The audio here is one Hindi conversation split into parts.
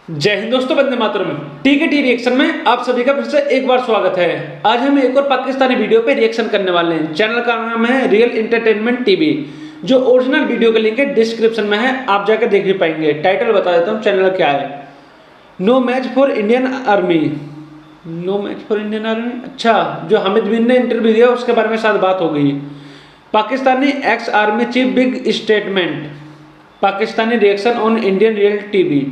जय हिंद दोस्तों, वंदे मातरम। टी रिएक्शन में आप सभी का फिर से एक बार स्वागत है। आज हम एक और पाकिस्तानी वीडियो पे रिएक्शन करने वाले हैं। चैनल का नाम है रियल एंटरटेनमेंट टीवी। जो ओरिजिनल वीडियो का लिंक है डिस्क्रिप्शन में है, आप जाकर देख भी पाएंगे। टाइटल बता देता हूँ चैनल क्या है। No match for Indian army. No match for Indian army, अच्छा, जो हामिद मीर ने इंटरव्यू दिया उसके बारे में शायद बात हो गई। Pakistani ex army chief big statement, Pakistani reaction on Indian real TV.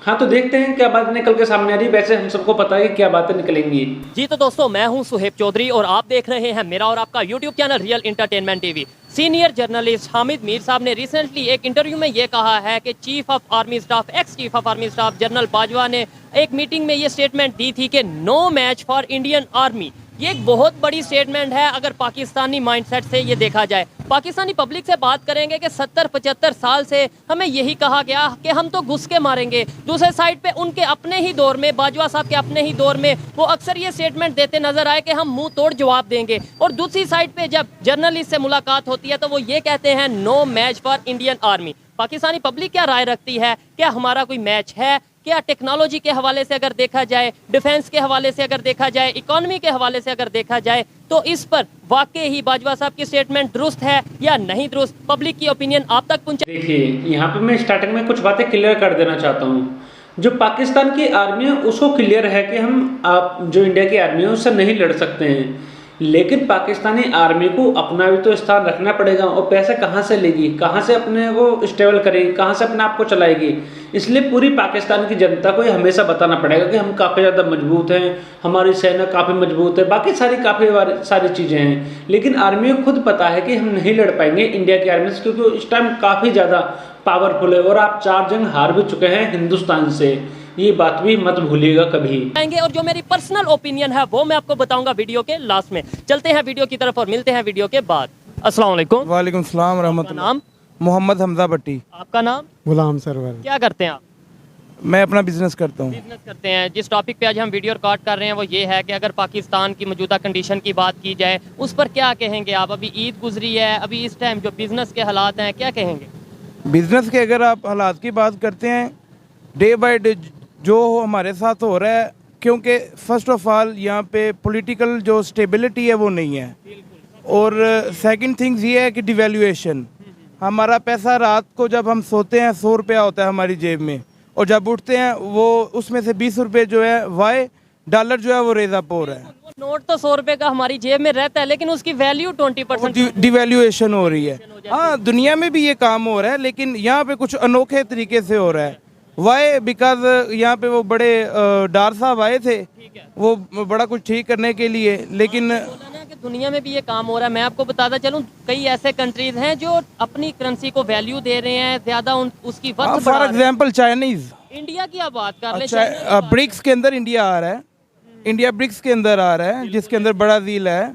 हाँ, तो देखते हैं क्या बात निकल के सामने आ रही है। वैसे हम सबको पता है कि क्या बातें निकलेंगी। जी तो दोस्तों, मैं हूं सुहेब चौधरी और आप देख रहे हैं मेरा और आपका YouTube channel real entertainment TV. Senior journalist Hamid Mir साहब ने रिसेंटली एक इंटरव्यू में ये कहा है कि chief of army staff, ex chief of army staff general Bajwa ने एक मीटिंग में ये स्टेटमेंट दी थी कि no match for Indian army. ये एक बहुत बड़ी स्टेटमेंट है अगर पाकिस्तानी माइंडसेट से ये देखा जाए। पाकिस्तानी पब्लिक से बात करेंगे कि 70-75 साल से हमें यही कहा गया कि हम तो घुस के मारेंगे। दूसरे साइड पे उनके अपने ही दौर में, बाजवा साहब के अपने ही दौर में वो अक्सर ये स्टेटमेंट देते नजर आए कि हम मुंह तोड़ जवाब देंगे। और दूसरी साइड पे जब जर्नलिस्ट से मुलाकात होती है तो वो ये कहते हैं no match for Indian army. Pakistani public क्या राय रखती है? क्या हमारा कोई मैच है? क्या टेक्नोलॉजी के हवाले से अगर देखा जाए, डिफेंस के हवाले से अगर देखा जाए, इकोनॉमी के हवाले से अगर देखा जाए, तो इस पर वाकई ही बाजवा साहब की स्टेटमेंट दुरुस्त है या नहीं दुरुस्त? पब्लिक की ओपिनियन आप तक पहुंचा। देखिए, यहाँ पे मैं स्टार्टिंग में कुछ बातें क्लियर कर देना चाहता हूँ। जो पाकिस्तान की आर्मी है उसको क्लियर है कि हम आप जो इंडिया की आर्मी है उससे नहीं लड़ सकते हैं, लेकिन पाकिस्तानी आर्मी को अपना भी तो स्थान रखना पड़ेगा। और पैसे कहाँ से लेगी, कहाँ से अपने को स्टेबल करेगी, कहाँ से अपने आप को चलाएगी? इसलिए पूरी पाकिस्तान की जनता को ये हमेशा बताना पड़ेगा कि हम काफ़ी ज़्यादा मजबूत हैं, हमारी सेना काफ़ी मजबूत है, बाकी काफ़ी सारी चीज़ें हैं। लेकिन आर्मी को खुद पता है कि हम नहीं लड़ पाएंगे इंडिया की आर्मी से, क्योंकि इस टाइम काफ़ी ज़्यादा पावरफुल है और आप 4 जंग हार भी चुके हैं हिंदुस्तान से। ये बात भी मत भूलिएगा कभी। और जो मेरी पर्सनल ओपिनियन है वो मैं आपको बताऊंगा वीडियो के लास्ट में। चलते हैं वीडियो की तरफ और मिलते हैं वीडियो के बाद। अस्सलाम वालेकुम। वालेकुम सलाम रहमतुल्लाह। नाम? मोहम्मद हमजा भट्टी। आपका नाम? गुलाम सरवर। क्या करते हैं आप? मैं अपना बिजनेस करता हूँ। बिजनेस करते हैं। जिस टॉपिक पे आज हम वीडियो रिकॉर्ड कर रहे हैं वो ये है कि अगर पाकिस्तान की मौजूदा कंडीशन की बात की जाए उस पर क्या कहेंगे आप? अभी ईद गुजरी है, अभी इस टाइम जो बिजनेस के हालात हैं, क्या कहेंगे? बिजनेस के अगर आप हालात की बात करते हैं, डे बाय डे जो हमारे साथ हो रहा है, क्योंकि फर्स्ट ऑफ ऑल यहाँ पे पॉलिटिकल जो स्टेबिलिटी है वो नहीं है, और सेकंड थिंग्स ये है कि डिवैल्यूएशन। हमारा पैसा रात को जब हम सोते हैं 100 रुपया होता है हमारी जेब में, और जब उठते हैं वो उसमें से 20 रुपये जो है वाई डॉलर जो है वो रेज़ा पोर है। नोट तो 100 रुपए का हमारी जेब में रहता है लेकिन उसकी वैल्यू 20% डिवैल्यूएशन हो रही है। हाँ, दुनिया में भी ये काम हो रहा है, लेकिन यहाँ पे कुछ अनोखे तरीके से हो रहा है। वाई बिकॉज यहाँ पे वो बड़े डार साहब आए थे, वो बड़ा कुछ ठीक करने के लिए, लेकिन कि दुनिया में भी ये काम हो रहा है। मैं आपको बताता चलूं, कई ऐसे कंट्रीज हैं जो अपनी करेंसी को वैल्यू दे रहे हैं ज्यादा, उसकी worth for example Chinese. India की आप बात कर अच्छा, ब्रिक्स के अंदर इंडिया आ रहा है, इंडिया ब्रिक्स के अंदर आ रहा है, जिसके अंदर बड़ा डील है।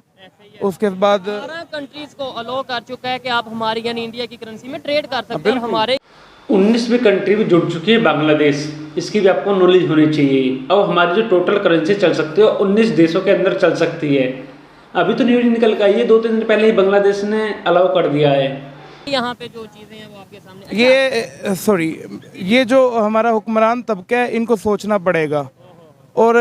उसके बाद 12 कंट्रीज को अलो कर चुका है कि आप हमारी यानी इंडिया की करेंसी में ट्रेड कर सकते हैं। हमारे 19वीं कंट्री भी जुड़ चुकी है बांग्लादेश, इसकी भी आपको नॉलेज होनी चाहिए। अब हमारी जो टोटल करेंसी चल सकती है 19 देशों के अंदर चल सकती है। अभी तो न्यूज निकल के आई है, 2-3 दिन पहले ही बांग्लादेश ने अलाउ कर दिया है। यहाँ पे जो चीज़ें हैं वो आपके सामने। ये जो हमारा हुक्मरान तबका है, इनको सोचना पड़ेगा। और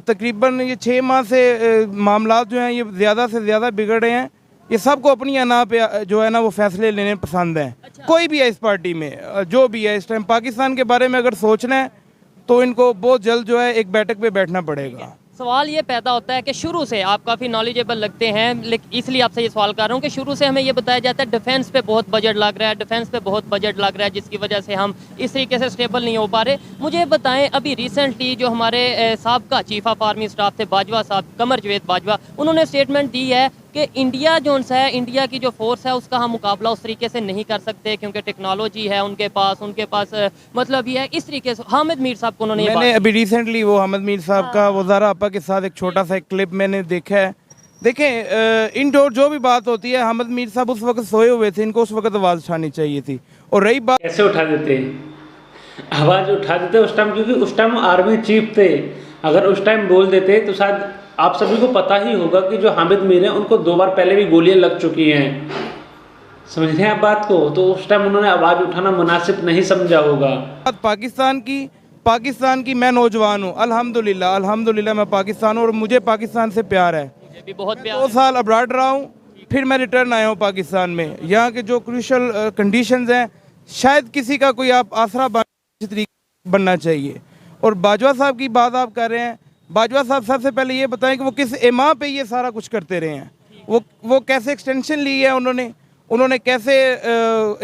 तकरीबन ये 6 माह से मामला जो हैं ये ज़्यादा से ज़्यादा बिगड़ रहे हैं। ये सबको अपनी अना पे जो है ना वो फैसले लेने पसंद हैं। कोई भी है इस पार्टी में, जो भी है इस टाइम पाकिस्तान के बारे में अगर सोचना है तो इनको बहुत जल्द जो है एक बैठक पे बैठना पड़ेगा। सवाल ये पैदा होता है कि शुरू से आप काफ़ी नॉलेजेबल लगते हैं, लेकिन इसलिए आपसे ये सवाल कर रहा हूँ कि शुरू से हमें ये बताया जाता है डिफेंस पे बहुत बजट लग रहा है, डिफेंस पे बहुत बजट लग रहा है, जिसकी वजह से हम इस तरीके से स्टेबल नहीं हो पा रहे। मुझे बताएं, अभी रिसेंटली जो हमारे साबका चीफ ऑफ आर्मी स्टाफ थे बाजवा साहब, कमर जवेद बाजवा, उन्होंने स्टेटमेंट दी है कि इंडिया जो है, इंडिया की जो फोर्स है उसका हम मुकाबला उस तरीके से नहीं कर सकते क्योंकि टेक्नोलॉजी है उनके पास मतलब ये है। इस तरीके से हामिद मीर साहब को उन्होंने मैंने अभी रिसेंटली वो हामिद मीर साहब का वज़ारा आपा के साथ एक छोटा सा क्लिप मैंने देखा है। देखें, इंडोर जो भी बात होती है, हामिद मीर साहब उस वक्त सोए हुए थे, इनको उस वक्त आवाज़ उठानी चाहिए थी। और रही बात, कैसे उठा देते, आवाज़ उठा देते उस टाइम, क्योंकि उस टाइम आर्मी चीफ थे। अगर उस टाइम बोल देते तो शायद आप सभी को पता ही होगा कि जो हामिद मीर हैं उनको 2 बार पहले भी गोलियां लग चुकी हैं। समझ रहे हैं आप बात को? तो उस टाइम उन्होंने आवाज़ उठाना मुनासिब नहीं समझा होगा। पाकिस्तान की पाकिस्तान की मैं नौजवान हूँ, अल्हम्दुलिल्लाह अल्हम्दुलिल्लाह मैं पाकिस्तान हूँ और मुझे पाकिस्तान से प्यार है। मुझे भी बहुत प्यार 2 साल अब्रॉड रहा हूँ, फिर मैं रिटर्न आया हूँ पाकिस्तान में। यहाँ के जो क्रूशल कंडीशंस हैं, शायद किसी का कोई आप आसरा बनना चाहिए। और बाजवा साहब की बात आप कर रहे हैं, बाजवा साहब सबसे पहले ये बताएं कि वो किस इमा पे ये सारा कुछ करते रहे हैं, वो कैसे एक्सटेंशन ली है उन्होंने कैसे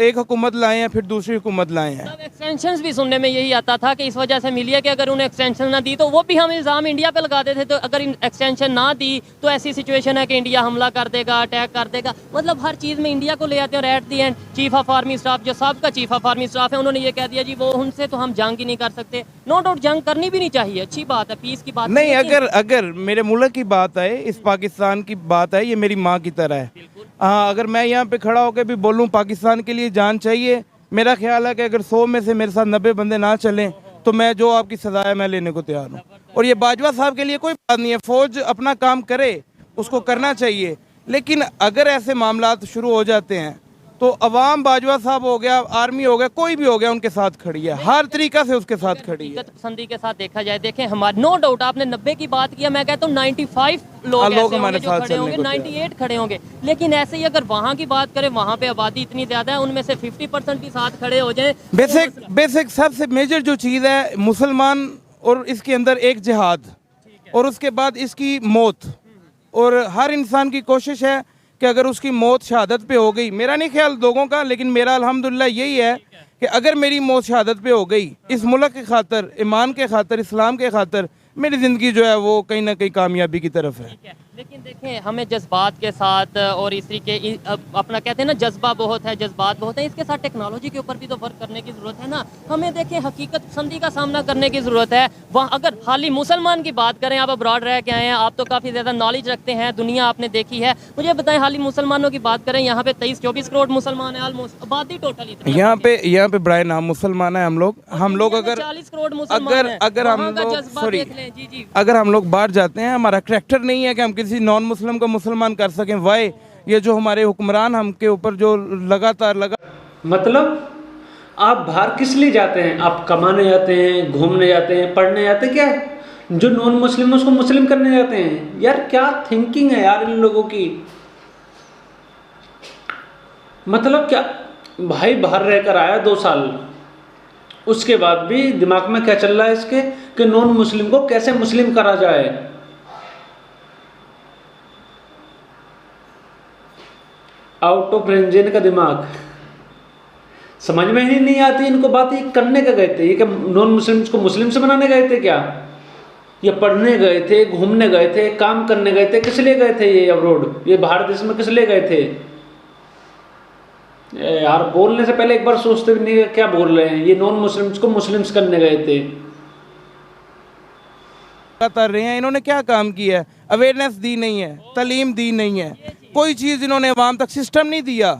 एक हुकूमत लाए हैं फिर दूसरी हुकूमत लाए हैं। एक्सटेंशंस भी सुनने में यही आता था कि इस वजह से मिली है कि अगर उन्हें एक्सटेंशन ना दी तो वो भी हम इल्ज़ाम इंडिया पे लगाते थे, तो अगर एक्सटेंशन ना दी तो ऐसी सिचुएशन है कि इंडिया हमला कर देगा, अटैक कर देगा। मतलब हर चीज़ में इंडिया को ले आते हैं और at the and chief of army staff, जो साहब का चीफ ऑफ आर्मी स्टाफ है, उन्होंने ये कह दिया जी वो उनसे तो हम जंग ही नहीं कर सकते। नो डाउट जंग करनी भी नहीं चाहिए, अच्छी बात है, पीस की बात नहीं। अगर मेरे मुल्क की बात आए, इस पाकिस्तान की बात आए, ये मेरी माँ की तरह है। हाँ, अगर मैं यहाँ पे खड़ा होकर भी बोलूँ पाकिस्तान के लिए जान चाहिए, मेरा ख्याल है कि अगर 100 में से मेरे साथ 90 बंदे ना चलें तो मैं जो आपकी सजा है मैं लेने को तैयार हूँ। और ये बाजवा साहब के लिए कोई बात नहीं है, फौज अपना काम करे, उसको करना चाहिए। लेकिन अगर ऐसे मामलात शुरू हो जाते हैं तो अवाम, बाजवा साहब हो गया, आर्मी हो गया, कोई भी हो गया, उनके साथ खड़ी है, हर तरीका से उसके साथ खड़ी है। पसंदी के साथ देखा जाए, देखें हमारे नो डाउट आपने 90 की बात किया, मैं कहता हूँ 95 लोग ऐसे होंगे जो खड़े होंगे, 98 खड़े होंगे। लेकिन ऐसे ही अगर वहाँ की बात करें, वहाँ पे आबादी इतनी ज़्यादा है, उनमें से 50% भी साथ खड़े हो जाए। बेसिक सबसे मेजर जो चीज़ है मुसलमान, और इसके अंदर एक जिहाद, और उसके बाद इसकी मौत। और हर इंसान की कोशिश है कि अगर उसकी मौत शहादत पे हो गई, मेरा नहीं ख्याल लोगों का, लेकिन मेरा अल्हम्दुलिल्लाह यही है कि अगर मेरी मौत शहादत पे हो गई, इस मुल्क के खातर, ईमान के खातर, इस्लाम के खातर, मेरी ज़िंदगी जो है वो कहीं ना कहीं कामयाबी की तरफ है। लेकिन देखें हमें जज्बात के साथ और इस तरीके अपना कहते हैं ना, जज्बा बहुत है, जज्बात बहुत है, इसके साथ टेक्नोलॉजी के ऊपर भी तो वर्क करने की ज़रूरत है ना। हमें देखें हकीकत पसंदी का सामना करने की ज़रूरत है। वहाँ अगर हाली मुसलमान की बात करें, आप अब्रॉड रह के आए हैं, आप तो काफ़ी ज़्यादा नॉलेज रखते हैं, दुनिया आपने देखी है, मुझे बताएं हाली मुसलमानों की बात करें, यहाँ पे 23-24 करोड़ मुसलमान है, ऑलमोस्ट आबादी टोटल इतनी। यहाँ पे बड़े नाम मुसलमान है हम लोग अगर 40 करोड़ मुसलमान हैं, अगर हम वहाँ का लोग जज्बा देख लें। जी जी, अगर हम लोग बाहर जाते हैं, हमारा करैक्टर नहीं है कि हम किसी नॉन मुस्लिम को मुसलमान कर सकें। वाई ये जो हमारे हुक्मरान हमके ऊपर जो लगातार मतलब आप बाहर किस लिए जाते हैं? आप कमाने जाते हैं, घूमने जाते हैं, पढ़ने जाते हैं? क्या जो नॉन मुस्लिम है उसको मुस्लिम करने जाते हैं? यार क्या थिंकिंग है यार इन लोगों की। मतलब क्या भाई, बाहर रहकर आया 2 साल, उसके बाद भी दिमाग में क्या चल रहा है इसके कि नॉन मुस्लिम को कैसे मुस्लिम करा जाए। आउट ऑफ रेंज इनका दिमाग, समझ में ही नहीं आती इनको बात। ये करने का गए थे, ये क्या नॉन मुस्लिम्स को मुस्लिम से बनाने गए थे क्या? ये पढ़ने गए थे, घूमने गए थे, काम करने गए थे? किस लिए गए थे ये अब्रोड, ये बाहर देश में किस लिए गए थे? यार बोलने से पहले एक बार सोचते भी नहीं क्या बोल रहे हैं। ये नॉन मुस्लिम्स को मुस्लिम्स करने गए थे। लगातार रहे हैं। इन्होंने क्या काम किया है? अवेयरनेस दी नहीं है, तालीम दी नहीं है, कोई चीज़ इन्होंने अवाम तक सिस्टम नहीं दिया,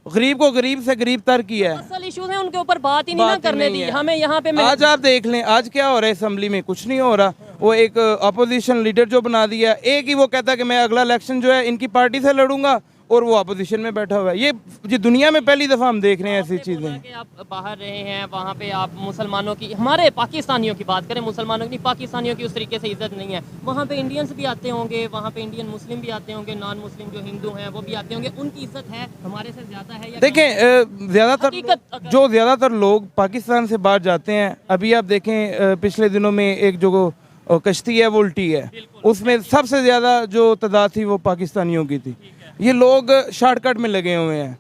गरीब को गरीब से गरीब तर किया है। असल इश्यूज हैं उनके ऊपर बात ही नहीं ना करने दी हमें यहाँ पे। आज आप देख लें, आज क्या हो रहा है असेंबली में, कुछ नहीं हो रहा। वो एक अपोजिशन लीडर जो बना दिया, एक ही वो कहता है कि मैं अगला इलेक्शन जो है इनकी पार्टी से लड़ूंगा, और वो अपोजिशन में बैठा हुआ है। ये दुनिया में पहली दफ़ा हम देख रहे हैं ऐसी चीज़ें। आप बाहर रहे हैं, वहाँ पे आप मुसलमानों की, हमारे पाकिस्तानियों की बात करें, मुसलमानों की, पाकिस्तानियों की उस तरीके से इज्जत नहीं है। वहाँ पे इंडियंस भी आते होंगे, वहाँ पे इंडियन मुस्लिम भी आते होंगे, नॉन मुस्लिम जो हिंदू हैं वो भी आते होंगे, उनकी इज्जत है हमारे से ज़्यादा है? देखें ज़्यादातर लोग पाकिस्तान से बाहर जाते हैं। अभी आप देखें पिछले दिनों में एक जो कश्ती है वो उल्टी है, उसमें सबसे ज़्यादा जो तादाद थी वो पाकिस्तानियों की थी। ये लोग शॉर्टकट में लगे हुए हैं।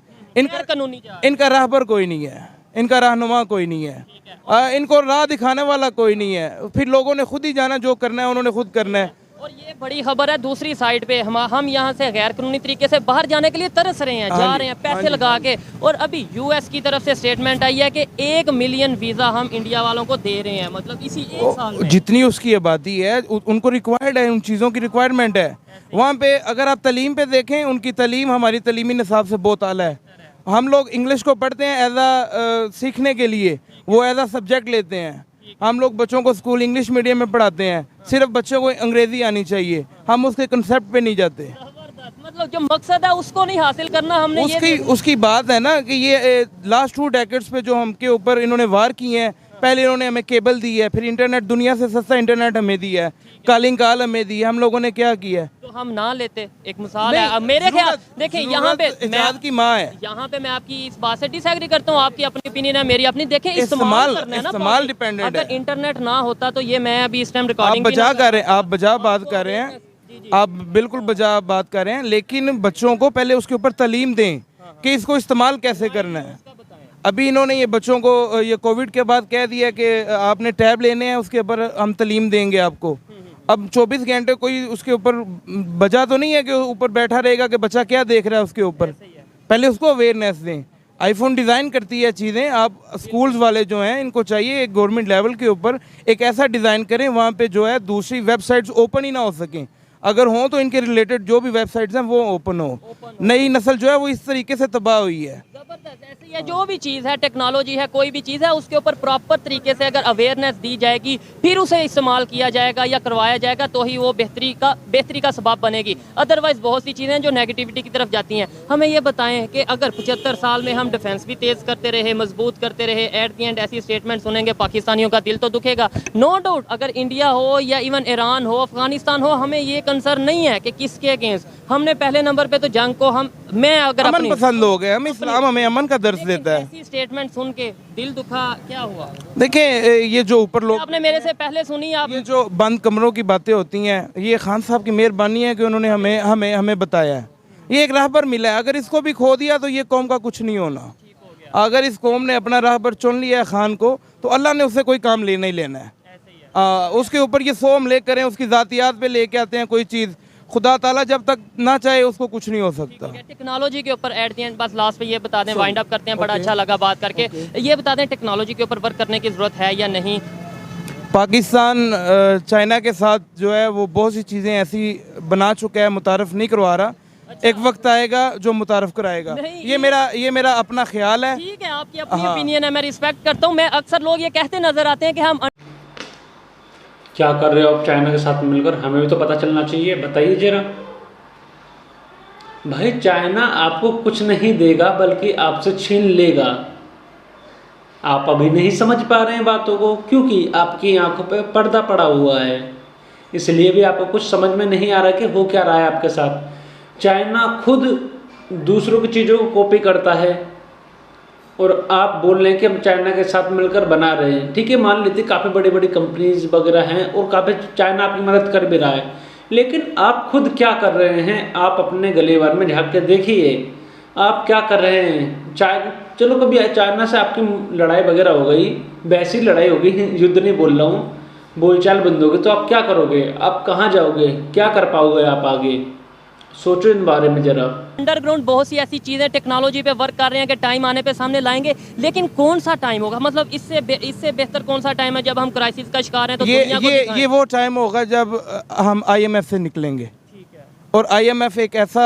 इनका राहबर कोई नहीं है, इनका रहनुमा कोई नहीं है, इनको राह दिखाने वाला कोई नहीं है। फिर लोगों ने खुद ही जाना, जो करना है उन्होंने खुद करना है। और ये बड़ी खबर है दूसरी साइड पे, हम यहाँ से गैर कानूनी तरीके से बाहर जाने के लिए तरस रहे हैं, जा रहे हैं पैसे लगा के। और अभी यूएस की तरफ से स्टेटमेंट आई है कि 1 मिलियन वीज़ा हम इंडिया वालों को दे रहे हैं, मतलब इसी 1 साल में। जितनी उसकी आबादी है उनको रिक्वायर्ड है, उन चीज़ों की रिक्वायरमेंट है वहाँ पे। अगर आप तालीम पे देखें, उनकी तालीम हमारी तालीमी निसाब से बहुत आला है। हम लोग इंग्लिश को पढ़ते हैं एज आ सीखने के लिए, वो एज आ सब्जेक्ट लेते हैं। हम लोग बच्चों को स्कूल इंग्लिश मीडियम में पढ़ाते हैं, सिर्फ बच्चों को अंग्रेजी आनी चाहिए, हम उसके कंसेप्ट पे नहीं जाते। मतलब जो मकसद है उसको नहीं हासिल करना हमने। उसकी बात है ना कि ये लास्ट 2 डेकेड्स पे जो हम के ऊपर इन्होंने वार किए हैं, पहले इन्होंने हमें केबल दी है, फिर इंटरनेट, दुनिया से सस्ता इंटरनेट हमें दिया है, कॉलिंग कॉल हमें दी है। हम लोगों ने क्या किया है? तो हम ना लेते, एक मिसाल है। अब मेरे ख्याल देखिए यहाँ पे इजाज़त की माँ है। यहाँ पे मैं आपकी इस बात से डिसएग्री करता हूँ, आपकी अपनी ओपिनियन है, मेरी अपनी। देखें इस्तेमाल करना है ना, इस्तेमाल डिपेंडेंट अगर है। इंटरनेट ना होता तो ये मैं अभी इस टाइम आप रिकॉर्डिंग बजा कर रहे हैं, आप बजा बात कर रहे हैं, आप बिल्कुल बजा बात कर रहे हैं, लेकिन बच्चों को पहले उसके ऊपर तालीम दें कि इसको इस्तेमाल कैसे करना है। अभी इन्होंने ये बच्चों को ये कोविड के बाद कह दिया कि आपने टैब लेने हैं, उसके ऊपर हम तालीम देंगे आपको। अब 24 घंटे कोई उसके ऊपर बजा तो नहीं है कि ऊपर बैठा रहेगा कि बच्चा क्या देख रहा है उसके ऊपर। पहले उसको अवेयरनेस दें। आईफोन डिज़ाइन करती है चीज़ें, आप स्कूल्स वाले जो हैं इनको चाहिए एक गवर्नमेंट लेवल के ऊपर एक ऐसा डिज़ाइन करें वहाँ पे जो है दूसरी वेबसाइट्स ओपन ही ना हो सकें। अगर हों तो इनके रिलेटेड जो भी वेबसाइट्स हैं वो ओपन हो। नई नस्ल जो है वो इस तरीके से तबाह हुई है। जबरदस्त। ऐसे ही है, जो भी चीज़ है, टेक्नोलॉजी है, कोई भी चीज़ है, उसके ऊपर प्रॉपर तरीके से अगर अवेयरनेस दी जाएगी, फिर उसे इस्तेमाल किया जाएगा या करवाया जाएगा, तो ही वो बेहतरी का सबब बनेगी। अदरवाइज बहुत सी चीज़ें जो नेगेटिविटी की तरफ जाती हैं। हमें ये बताएं कि अगर 75 साल में हम डिफेंस भी तेज़ करते रहे, मजबूत करते रहे, एट दी एंड ऐसी स्टेटमेंट सुनेंगे, पाकिस्तानियों का दिल तो दुखेगा। नो डाउट, अगर इंडिया हो या इवन ईरान हो, अफगानिस्तान हो, हमें ये कंसर्न नहीं है कि किसके अगेंस्ट। हमने पहले नंबर पे तो जंग को मैं अगर अमन पसंद लोग हैं, हम इस्लाम हमें अमन का दर्ज देता है। ऐसी स्टेटमेंट सुन के दिल दुखा, क्या हुआ? देखें ये जो ऊपर लोग, आपने मेरे से पहले सुनी, आप ये जो बंद कमरों की बातें होती हैं, ये खान साहब की मेहरबानी है कि उन्होंने हमें हमें हमें बताया है। ये एक राहबर मिला है, अगर इसको भी खो दिया तो ये कौम का कुछ नहीं होना। अगर इस कौम ने अपना राहबर चुन लिया है खान को, तो अल्लाह ने उससे कोई काम लेना ही लेना है। उसके ऊपर ये सोम ले करें, उसकी ज़ातियात पे लेके आते हैं कोई चीज़, खुदा ताला जब तक ना चाहे उसको कुछ नहीं हो सकता। टेक्नोलॉजी के ऊपर एट दी एंड बस लास्ट पे ये बता दें, वाइंड अप करते हैं, बड़ा अच्छा लगा बात करके। ये बता दें टेक्नोलॉजी के ऊपर वर्क करने की ज़रूरत है या नहीं? पाकिस्तान चाइना के साथ जो है वो बहुत सी चीज़ें ऐसी बना चुका है, मुतारफ़ नहीं करवा रहा। एक वक्त आएगा जो मुतारफ़ कराएगा। ये मेरा अपना ख्याल है। ठीक है, आपकी अपनी ओपिनियन है, मैं रिस्पेक्ट करता हूँ। मैं अक्सर लोग ये कहते नज़र आते हैं कि हम क्या कर रहे हो आप चाइना के साथ मिलकर, हमें भी तो पता चलना चाहिए, बताइए जरा। भाई चाइना आपको कुछ नहीं देगा बल्कि आपसे छीन लेगा। आप अभी नहीं समझ पा रहे हैं बातों को, क्योंकि आपकी आंखों पे पर्दा पड़ा हुआ है, इसलिए भी आपको कुछ समझ में नहीं आ रहा कि हो क्या रहा है आपके साथ। चाइना खुद दूसरों की चीज़ों को कॉपी करता है और आप बोल रहे हैं कि हम चाइना के साथ मिलकर बना रहे हैं। ठीक है, मान लेते काफ़ी बड़ी बड़ी कंपनीज वगैरह हैं और काफ़ी चाइना आपकी मदद कर भी रहा है, लेकिन आप खुद क्या कर रहे हैं? आप अपने गलेवार में झाँक के देखिए, आप क्या कर रहे हैं। चलो कभी चाइना से आपकी लड़ाई वगैरह हो गई, वैसी लड़ाई होगी, युद्ध नहीं बोल रहा हूँ, बोलचाल बंद होगी, तो आप क्या करोगे? आप कहाँ जाओगे? क्या कर पाओगे आप आगे? सोचो इन बारे में जरा। अंडरग्राउंड बहुत सी ऐसी चीज़ें टेक्नोलॉजी पे वर्क कर रहे हैं कि टाइम आने पे सामने लाएंगे, लेकिन कौन सा टाइम होगा? मतलब इससे बेहतर कौन सा टाइम है जब हम क्राइसिस का शिकार हैं? तो दुनिया को ये वो टाइम होगा जब हम IMF से निकलेंगे। और IMF एक ऐसा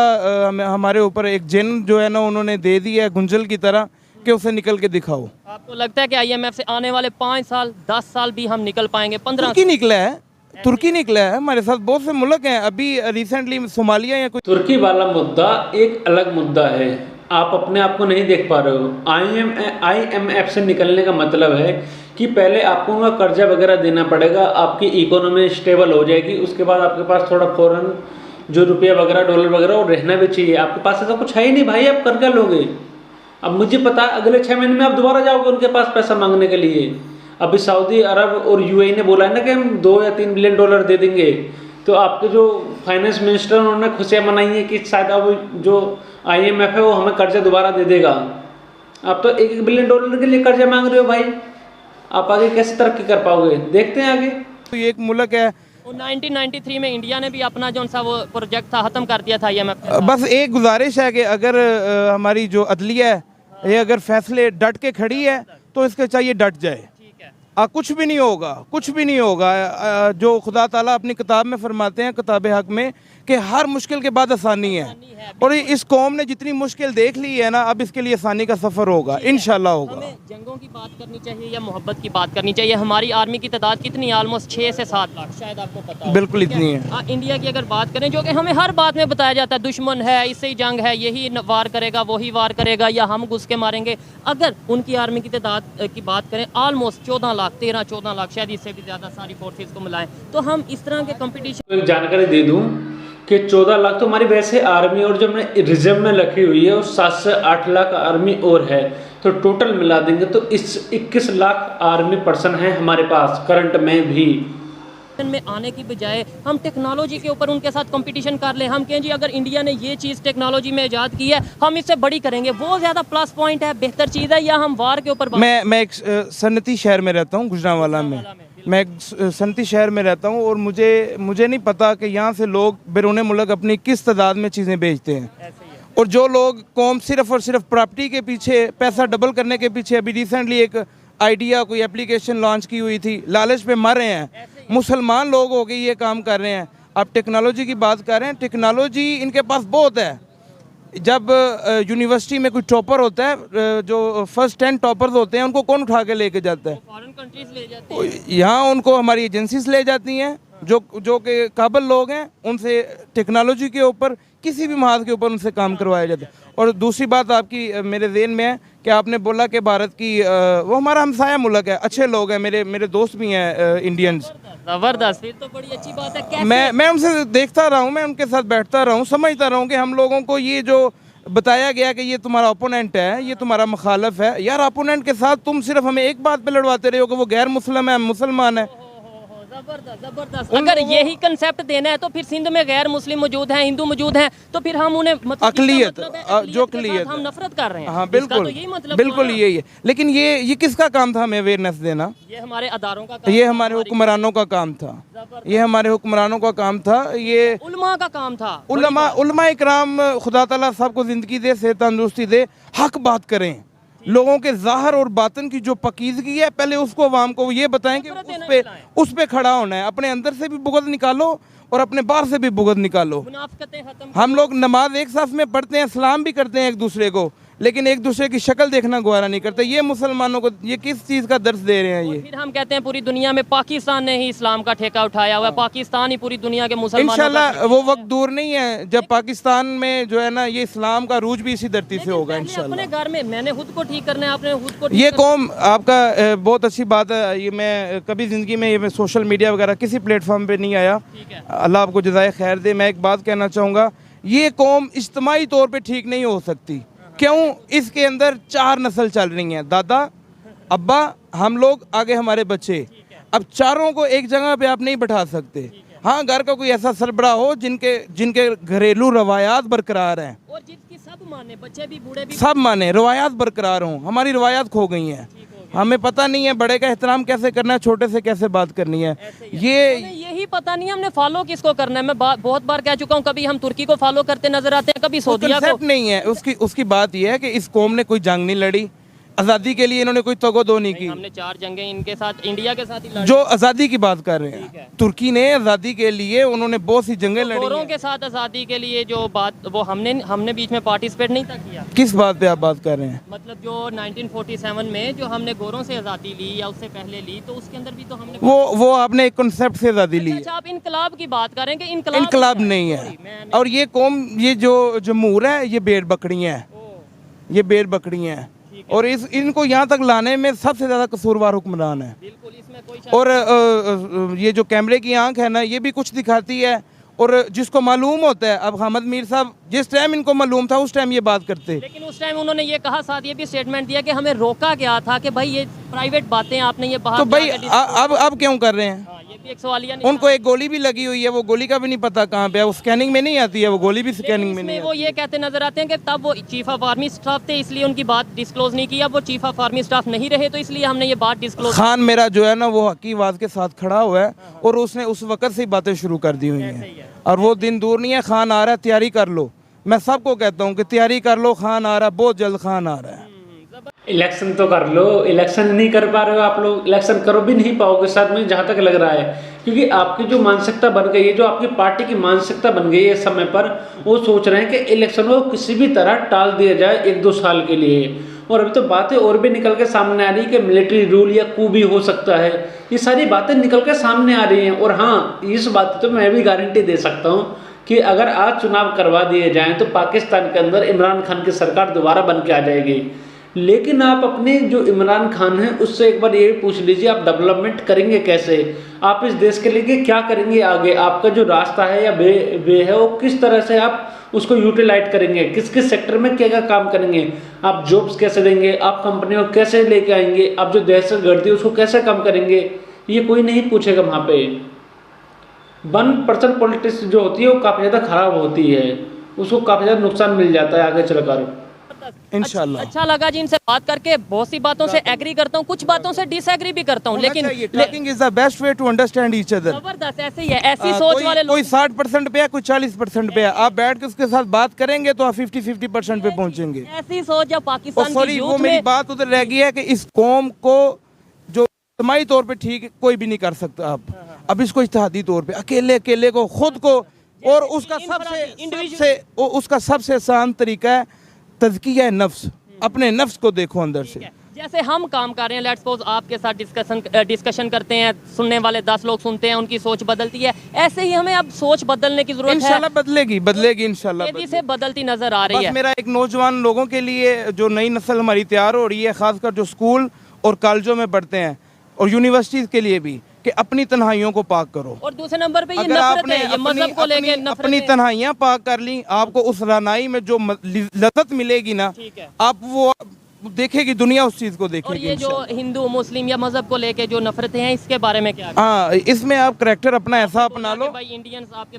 हमारे ऊपर एक जिन जो है ना उन्होंने दे दी है गुंजल की तरह कि उसे निकल के दिखाओ। आपको लगता है कि IMF से आने वाले 5 साल 10 साल भी हम निकल पाएंगे? 15 तुर्की निकला है, तुर्की निकला है, हमारे साथ बहुत से मुल्क हैं। अभी रिसेंटली सोमालिया या कुछ। तुर्की वाला मुद्दा एक अलग मुद्दा है, आप अपने आप को नहीं देख पा रहे हो। IMF से निकलने का मतलब है कि पहले आपको उनका कर्जा वगैरह देना पड़ेगा, आपकी इकोनॉमी स्टेबल हो जाएगी, उसके बाद आपके पास थोड़ा फॉरेन जो रुपया वगैरह डॉलर वगैरह वो रहना भी चाहिए। आपके पास ऐसा कुछ है ही नहीं भाई, आप कर क्या लोगे? अब मुझे पता अगले 6 महीने में आप दोबारा जाओगे उनके पास पैसा मांगने के लिए। अभी सऊदी अरब और UAE ने बोला है ना कि हम 2 या 3 बिलियन डॉलर दे देंगे, तो आपके जो फाइनेंस मिनिस्टर उन्होंने खुशियाँ मनाई हैं कि शायद अब जो IMF है वो हमें कर्जा दोबारा दे देगा। आप तो 1-1 बिलियन डॉलर के लिए कर्जा मांग रहे हो भाई, आप आगे कैसे तरक्की कर पाओगे? देखते हैं आगे। तो ये एक मुल्क है। 1993 में इंडिया ने भी अपना जो सा वो प्रोजेक्ट था ख़त्म कर दिया था IMF। बस एक गुजारिश है कि अगर हमारी जो अदलिया है ये अगर फैसले डट के खड़ी है तो इसके चाहिए डट जाए। कुछ भी नहीं होगा, कुछ भी नहीं होगा। जो खुदा ताला अपनी किताब में फरमाते हैं, किताब हक में, कि हर मुश्किल के बाद आसानी है। और इस कौम ने जितनी मुश्किल देख ली है ना, अब इसके लिए आसानी का सफ़र होगा, इंशाल्लाह होगा। हमें जंगों की बात करनी चाहिए या मोहब्बत की बात करनी चाहिए? हमारी आर्मी की तादाद कितनी? ऑलमोस्ट 6 से 7 लाख, शायद आपको पता हो। बिल्कुल इतनी है। इंडिया की अगर बात करें, जो कि हमें हर बात में बताया जाता है, दुश्मन है, इससे ही जंग है, यही वार करेगा, वही वार करेगा, या हम घुस के मारेंगे। अगर उनकी आर्मी की तादाद की बात करें, ऑलमोस्ट 14 लाख लाख 13-14 लाख शायद इससे भी ज़्यादा सारी फोर्सेस को मिलाएं, तो हम इस तरह के कंपटीशन। एक जानकारी दे दूं कि 14 लाख तो हमारी वैसे आर्मी और जो हमने रिजर्व में रखी हुई है, और 7 से 8 लाख आर्मी और है, तो टोटल मिला देंगे तो इस 21 लाख आर्मी पर्सन है हमारे पास करंट में भी। में आने की बजाय हम टेक्नोलॉजी के ऊपर उनके साथ कंपटीशन कर लें। हम कहें जी अगर इंडिया ने ये चीज़ टेक्नोलॉजी में ईजाद की है हम इससे बड़ी करेंगे, वो ज़्यादा प्लस पॉइंट है, बेहतर चीज़ है, या हम वार के ऊपर। मैं एक सन्नती शहर में रहता हूँ, गुजरांवाला में। मैं एक सन्नती शहर में रहता हूँ और मुझे नहीं पता कि यहाँ से लोग बैरून मुल्क अपनी किस तादाद में चीज़ें बेचते हैं, और जो लोग कौम सिर्फ और सिर्फ प्रॉपर्टी के पीछे, पैसा डबल करने के पीछे, अभी रिसेंटली एक आइडिया कोई एप्लीकेशन लॉन्च की हुई थी, लालच पे मर रहे हैं। मुसलमान लोग हो गए ये काम कर रहे हैं। आप टेक्नोलॉजी की बात कर रहे हैं, टेक्नोलॉजी इनके पास बहुत है। जब यूनिवर्सिटी में कोई टॉपर होता है, जो फर्स्ट 10 टॉपर्स होते हैं, उनको कौन उठा के लेके जाता है? फॉरेन कंट्रीज ले जाते हैं। यहाँ उनको हमारी एजेंसीज ले जाती हैं, जो कि काबिल लोग हैं, उनसे टेक्नोलॉजी के ऊपर किसी भी महाज के ऊपर उनसे काम करवाया जाता है। और दूसरी बात आपकी मेरे ज़हन में है कि आपने बोला कि भारत की वो हमारा हमसाया मुल्क है, अच्छे लोग हैं, मेरे दोस्त भी हैं इंडियंस। ज़बरदस्त, फिर तो बड़ी अच्छी बात है। कैसे? मैं उनसे देखता रहा हूँ, मैं उनके साथ बैठता रहा हूँ, समझता रहा हूँ कि हम लोगों को ये जो बताया गया कि ये तुम्हारा ओपोनेंट है, ये तुम्हारा मुखालफ है, यार ओपोनेंट के साथ तुम सिर्फ हमें एक बात पे लड़वाते रहे हो कि वो गैर मुस्लिम है, मुसलमान है। जबरदस्त। अगर यही कंसेप्ट देना है तो फिर सिंध में गैर मुस्लिम मौजूद हैं, हिंदू मौजूद हैं, तो फिर हम उन्हें अकलियत जो अकलियत हम नफरत कर रहे हैं। हाँ बिल्कुल, तो यही मतलब बिल्कुल यही है। लेकिन ये किसका काम था हमें अवेयरनेस देना? ये हमारे अदारों का काम, ये हमारे हुक्मरानों का काम था, ये हमारे हुक्मरानों का काम था, ये उलमा का काम था। उलमा इकराम, खुदा ताला सबको जिंदगी दे, सेहत तंदुरुस्ती दे, हक बात करें। लोगों के ज़ाहिर और बातन की जो पकीज़गी है, पहले उसको अवाम को ये बताएं कि उस पे खड़ा होना है। अपने अंदर से भी बुग़्ज़ निकालो और अपने बाहर से भी बुग़्ज़ निकालो। हम लोग नमाज एक साथ में पढ़ते हैं, सलाम भी करते हैं एक दूसरे को, लेकिन एक दूसरे की शक्ल देखना गवारा नहीं करते। ये मुसलमानों को ये किस चीज़ का दर्स दे रहे हैं? ये फिर हम कहते हैं पूरी दुनिया में पाकिस्तान ने ही इस्लाम का ठेका उठाया हुआ है, पाकिस्तान ही पूरी दुनिया के मुसलमानों। इंशाल्लाह वो वक्त दूर नहीं है जब पाकिस्तान में जो है ना, ये इस्लाम का रूज भी इसी धरती से होगा इंशाल्लाह। अपने घर में मैंने खुद को ठीक करना है, आपने खुद को। ये कौम आपका बहुत अच्छी बात है। ये मैं कभी ज़िंदगी में ये सोशल मीडिया वगैरह किसी प्लेटफॉर्म पे नहीं आया, अल्लाह आपको जज़ाए खैर दे। मैं एक बात कहना चाहूँगा, ये कौम इज्तिमाई तौर पे ठीक नहीं हो सकती। क्यों? इसके अंदर 4 नस्ल चल रही हैं, दादा, अब्बा, हम लोग, आगे हमारे बच्चे। अब चारों को एक जगह पे आप नहीं बैठा सकते। हाँ, घर का कोई ऐसा सरबराह हो जिनके घरेलू रवायात बरकरार हैं, और जिसकी सब माने, बच्चे भी बूढ़े भी सब माने, रवायात बरकरार हों। हमारी रवायात खो गई हैं, हमें पता नहीं है बड़े का एहतराम कैसे करना है, छोटे से कैसे बात करनी है। यही पता नहीं हमने फॉलो किसको करना है। मैं बहुत बार कह चुका हूँ, कभी हम तुर्की को फॉलो करते नजर आते हैं, कभी सऊदीया को। नहीं है उसकी बात यह है कि इस कौम ने कोई जंग नहीं लड़ी, आज़ादी के लिए इन्होंने कोई तगोदो नहीं की। हमने 4 जंगें इनके साथ, इंडिया के साथ ही लड़ी। जो आज़ादी की बात कर रहे हैं, तुर्की ने आज़ादी के लिए उन्होंने बहुत सी जंगें लड़ी। गोरों के साथ आज़ादी के लिए जो बात, वो हमने बीच में पार्टिसिपेट नहीं था किया। किस बात पे आप बात कर रहे हैं? मतलब जो 1947 में जो हमने गोरों से आज़ादी ली या उससे पहले ली, तो उसके अंदर भी तो हमने वो आपने एक कॉन्सेप्ट से आज़ादी ली। अच्छा, आप इनकलाब की बात करें कि इनकलाब नहीं है। और ये कौम, ये जो जमहूर है, ये भेड़ बकरियाँ हैं, ये भेड़ बकरियाँ हैं। और इनको यहाँ तक लाने में सबसे ज़्यादा कसूरवार हुक्मरान है। बिल्कुल, इसमें कोई और ये जो कैमरे की आंख है ना, ये भी कुछ दिखाती है। और जिसको मालूम होता है, अब हामिद मीर साहब जिस टाइम इनको मालूम था उस टाइम ये बात करते, लेकिन उस टाइम उन्होंने ये कहा, साथ ये भी स्टेटमेंट दिया कि हमें रोका गया था कि भाई ये प्राइवेट बातें आपने ये बाहर। तो भाई अब क्यों कर रहे हैं? ये भी एक सवालिया। उनको एक गोली भी लगी हुई है, वो गोली का भी नहीं पता कहाँ पे है, वो स्कैनिंग में नहीं आती है, वो गोली भी स्कैनिंग में नहीं। वो ये कहते नजर आते हैं कि तब वो चीफ ऑफ आर्मी स्टाफ थे, इसलिए उनकी बात डिस्क्लोज नहीं की। अब वो चीफ ऑफ आर्मी स्टाफ नहीं रहे, तो इसलिए हमने ये बात डिस्क्लोज। खान मेरा जो है ना, वो हकी आवाज के साथ खड़ा हुआ है और उसने उस वक्त से बातें शुरू कर दी हुई हैं। और वो दिन दूर नहीं है, खान आ रहा है, तैयारी कर लो। मैं सबको कहता हूँ कि तैयारी कर लो, खान आ रहा है, बहुत जल्द खान आ रहा है। इलेक्शन तो कर लो, इलेक्शन नहीं कर पा रहे हो आप लोग, इलेक्शन करो भी नहीं पाओगे साथ में, जहाँ तक लग रहा है। क्योंकि आपकी जो मानसिकता बन गई है, जो आपकी पार्टी की मानसिकता बन गई है इस समय पर, वो सोच रहे हैं कि इलेक्शन को किसी भी तरह टाल दिया जाए 1-2 साल के लिए। और अभी तो बातें और भी निकल के सामने आ रही है कि मिलिट्री रूल या कू भी हो सकता है। ये सारी बातें निकल के सामने आ रही हैं। और हाँ, इस बात तो मैं भी गारंटी दे सकता हूँ कि अगर आज चुनाव करवा दिए जाएँ तो पाकिस्तान के अंदर इमरान खान की सरकार दोबारा बन के आ जाएगी। लेकिन आप अपने जो इमरान खान हैं उससे एक बार ये भी पूछ लीजिए, आप डेवलपमेंट करेंगे कैसे, आप इस देश के लिए क्या करेंगे आगे, आपका जो रास्ता है या वे है वो किस तरह से आप उसको यूटिलाइज करेंगे, किस किस सेक्टर में क्या क्या काम करेंगे, आप जॉब्स कैसे देंगे, आप कंपनियों को कैसे लेके आएंगे, आप जो दहशतगर्दी उसको कैसे कम करेंगे, ये कोई नहीं पूछेगा वहाँ पे। 1% पॉलिटिक्स जो होती है वो काफ़ी ज़्यादा खराब होती है, उसको काफ़ी ज़्यादा नुकसान मिल जाता है आगे चलकर। इंशाल्लाह। अच्छा लगा जी इनसे बात करके, बहुत सी बातों से एग्री करता हूँ, कुछ बातों से डिसएग्री भी करता हूँ, लेकिन talking is the best way to understand each other. जबरदस्त ऐसे ही है, ऐसी सोच वाले लोग। कोई 60% पे है, कोई 40% पे है, आप बैठ के उसके साथ बात करेंगे तो आप 50-50% पे पहुंचेंगे। ऐसी सोच जब पाकिस्तान की सॉरी, वो यूथ मेरी में बात उधर रह गई है कि इस कौम को जो इज्तिमाई तौर पे ठीक कोई भी नहीं कर सकता आप। अब इसको इज्तिहादी तौर पे अकेले को खुद को, और उसका सबसे आसान तरीका है तज़किया नफ्स। अपने नफ्स को देखो अंदर से। जैसे हम काम कर रहे हैं, लेट्स सपोज आपके साथ डिस्कशन करते हैं, सुनने वाले 10 लोग सुनते हैं, उनकी सोच बदलती है, ऐसे ही हमें अब सोच बदलने की जरूरत है। इंशाल्लाह बदलेगी इंशाल्लाह तेजी से बदलती नजर आ रही है। मेरा एक नौजवान लोगों के लिए, जो नई नस्ल हमारी तैयार हो रही है, खासकर जो स्कूल और कॉलेजों में पढ़ते हैं और यूनिवर्सिटीज के लिए भी, कि अपनी तन्हाइयों को पाक करो। और दूसरे नंबर पे ये अगर नफरत आपने है, ये मजहब को लेके नफरत अपनी है। तन्हाइयां पाक कर ली, आपको उस रानाई में जो लज़्ज़त मिलेगी ना, ठीक है। आप वो देखेगी दुनिया, उस चीज को और देखेगी। ये जो हिंदू मुस्लिम या मजहब को लेके जो नफरतें हैं, इसके बारे में क्या? हाँ, इसमें आप करैक्टर अपना ऐसा अपना लो, भाई इंडियंस आपके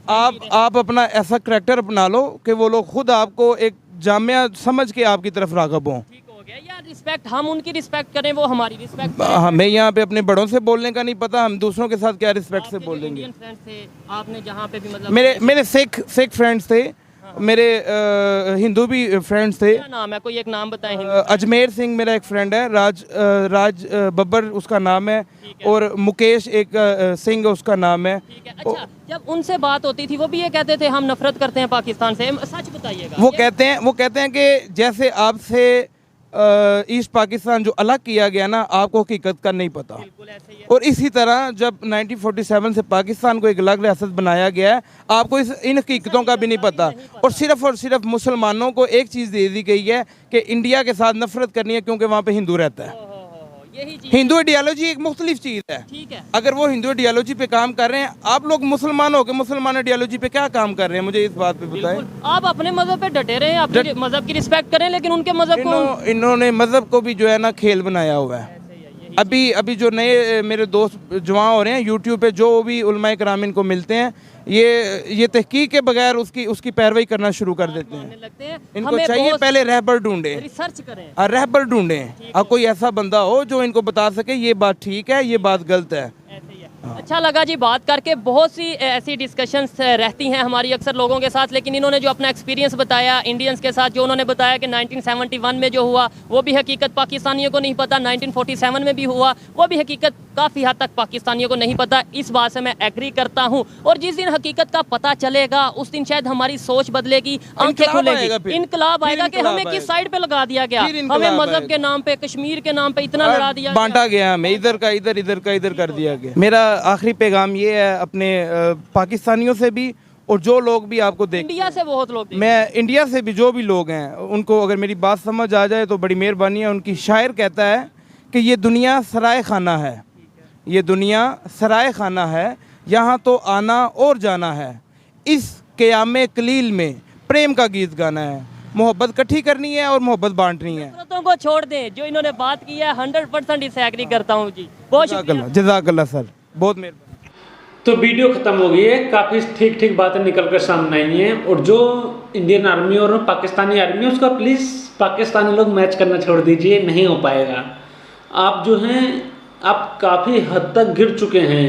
आप अपना ऐसा करैक्टर अपना लो कि वो लोग खुद आपको एक जामिया समझ के आपकी तरफ राग़ब हों। ठीक हो गया यार, रिस्पेक्ट, हम उनकी रिस्पेक्ट करें, वो हमारी रिस्पेक्ट। हमें यहाँ पे अपने बड़ों से बोलने का नहीं पता, हम दूसरों के साथ क्या रिस्पेक्ट से बोलेंगे। इंडियन फ्रेंड्स थे आपने जहाँ पे भी, मतलब मेरे सिख फ्रेंड्स थे, मेरे हिंदू भी फ्रेंड्स थे। क्या नाम है, कोई एक नाम बताएं। अजमेर सिंह मेरा एक फ्रेंड है, राज बब्बर उसका नाम है, और मुकेश एक सिंह उसका नाम है। ठीक है। अच्छा, जब उनसे बात होती थी वो भी ये कहते थे हम नफरत करते हैं पाकिस्तान से, सच बताइएगा। वो कहते हैं कि जैसे आपसे ईस्ट पाकिस्तान जो अलग किया गया ना, आपको हकीकत का नहीं पता। बिल्कुल ऐसे ही है। और इसी तरह जब 1947 से पाकिस्तान को एक अलग रियासत बनाया गया है, आपको इन हकीकतों का भी नहीं पता। और सिर्फ मुसलमानों को एक चीज़ दे दी गई है कि इंडिया के साथ नफरत करनी है, क्योंकि वहाँ पे हिंदू रहता है। यही चीज। हिंदू आइडियोलॉजी एक मुख्तलिफ चीज़ है। ठीक है। अगर वो हिंदू आइडियोलॉजी पे काम कर रहे हैं, आप लोग मुसलमान हो के मुसलमान आइडियोलॉजी पे क्या काम कर रहे हैं, मुझे इस बात पे बताएं। आप अपने मज़हब पे डटे रहे, अपने मज़हब की रिस्पेक्ट करें, लेकिन उनके मज़हब को इन्होंने मज़हब को भी जो है ना खेल बनाया हुआ है। अभी जो नए मेरे दोस्त जवान हो रहे हैं यूट्यूब पे, जो भी उलमाए कराम इनको मिलते हैं, ये तहकीक के बगैर उसकी पैरवी करना शुरू कर देते हैं। इनको चाहिए पहले रहबर ढूंढे, रिसर्च करें, रहबर ढूंढे, और कोई ऐसा बंदा हो जो इनको बता सके ये बात ठीक है, ये बात गलत है। अच्छा लगा जी बात करके। बहुत सी ऐसी डिस्कशंस रहती हैं हमारी अक्सर लोगों के साथ, लेकिन इन्होंने जो अपना एक्सपीरियंस बताया इंडियंस के साथ, जो उन्होंने बताया कि 1971 में जो हुआ वो भी हकीकत पाकिस्तानियों को नहीं पता, 1947 में भी हुआ वो भी हकीकत काफ़ी हद तक पाकिस्तानियों को नहीं पता। इस बात से मैं एग्री करता हूँ, और जिस दिन हकीकत का पता चलेगा उस दिन शायद हमारी सोच बदलेगी, आंखें खुलेगी, इनकलाब आएगा कि हमें किस साइड पे लगा दिया गया, हमें मजहब के नाम पे, कश्मीर के नाम पे इतना लड़ा दिया, बांटा गया, हमें इधर का इधर कर दिया गया। मेरा आखिरी पैगाम ये है अपने पाकिस्तानियों से भी, और जो लोग भी आपको देख, इंडिया से बहुत लोग, मैं इंडिया से भी जो भी लोग हैं उनको अगर मेरी बात समझ आ जाए तो बड़ी मेहरबानी है। उनकी शायर कहता है कि ये दुनिया सराय खाना है, ये दुनिया सराय खाना है, यहाँ तो आना और जाना है, इस क़यामे कलील में प्रेम का गीत गाना है, मोहब्बत इकट्ठी करनी है और मोहब्बत बांटनी है। नफरतों को छोड़ दें, जो इन्होंने बात की है 100% इससे एग्री करता हूँ जी। बहुत शुक्रिया, जज़ाकल्लाह सर, बहुत मेहरबानी। तो वीडियो ख़त्म हो गई है, काफ़ी ठीक बातें निकल कर सामने आई हैं, और जो इंडियन आर्मी और पाकिस्तानी आर्मी है उसका प्लीज़ पाकिस्तानी लोग मैच करना छोड़ दीजिए, नहीं हो पाएगा। आप जो हैं आप काफ़ी हद तक गिर चुके हैं,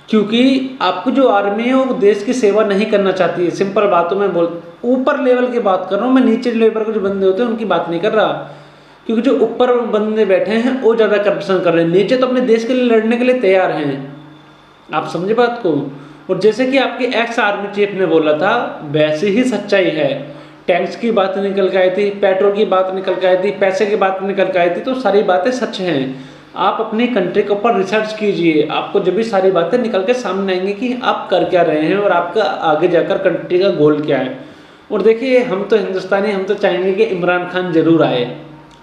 क्योंकि आपको जो आर्मी है वो देश की सेवा नहीं करना चाहती है। सिंपल बातों में ऊपर लेवल की बात कर रहा हूँ मैं, नीचे लेवल के जो बंदे होते हैं उनकी बात नहीं कर रहा, क्योंकि जो ऊपर बंदे बैठे हैं वो ज़्यादा करप्शन कर रहे हैं, नीचे तो अपने देश के लिए लड़ने के लिए तैयार हैं। आप समझे बात को। और जैसे कि आपके एक्स आर्मी चीफ ने बोला था, वैसे ही सच्चाई है। टैक्स की बात निकल के आई थी, पेट्रोल की बात निकल के आई थी, पैसे की बात निकल के आई थी, तो सारी बातें सच हैं। आप अपनी कंट्री के ऊपर रिसर्च कीजिए, आपको जब भी सारी बातें निकल के सामने आएंगी कि आप कर क्या रहे हैं और आपका आगे जाकर कंट्री का गोल क्या है। और देखिए, हम तो हिंदुस्तानी, हम तो चाहेंगे कि इमरान खान जरूर आए।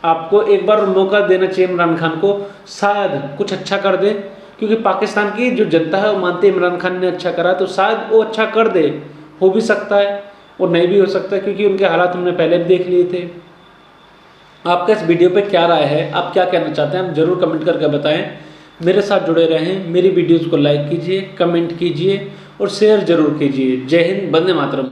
आपको एक बार मौका देना चाहिए इमरान खान को, शायद कुछ अच्छा कर दे, क्योंकि पाकिस्तान की जो जनता है वो मानती है इमरान खान ने अच्छा करा, तो शायद वो अच्छा कर दे। हो भी सकता है और नहीं भी हो सकता है, क्योंकि उनके हालात हमने पहले भी देख लिए थे। आपका इस वीडियो पे क्या राय है, आप क्या कहना चाहते हैं, आप ज़रूर कमेंट करके बताएं। मेरे साथ जुड़े रहें, मेरी वीडियोज़ को लाइक कीजिए, कमेंट कीजिए और शेयर ज़रूर कीजिए। जय हिंद, वंदे मातरम।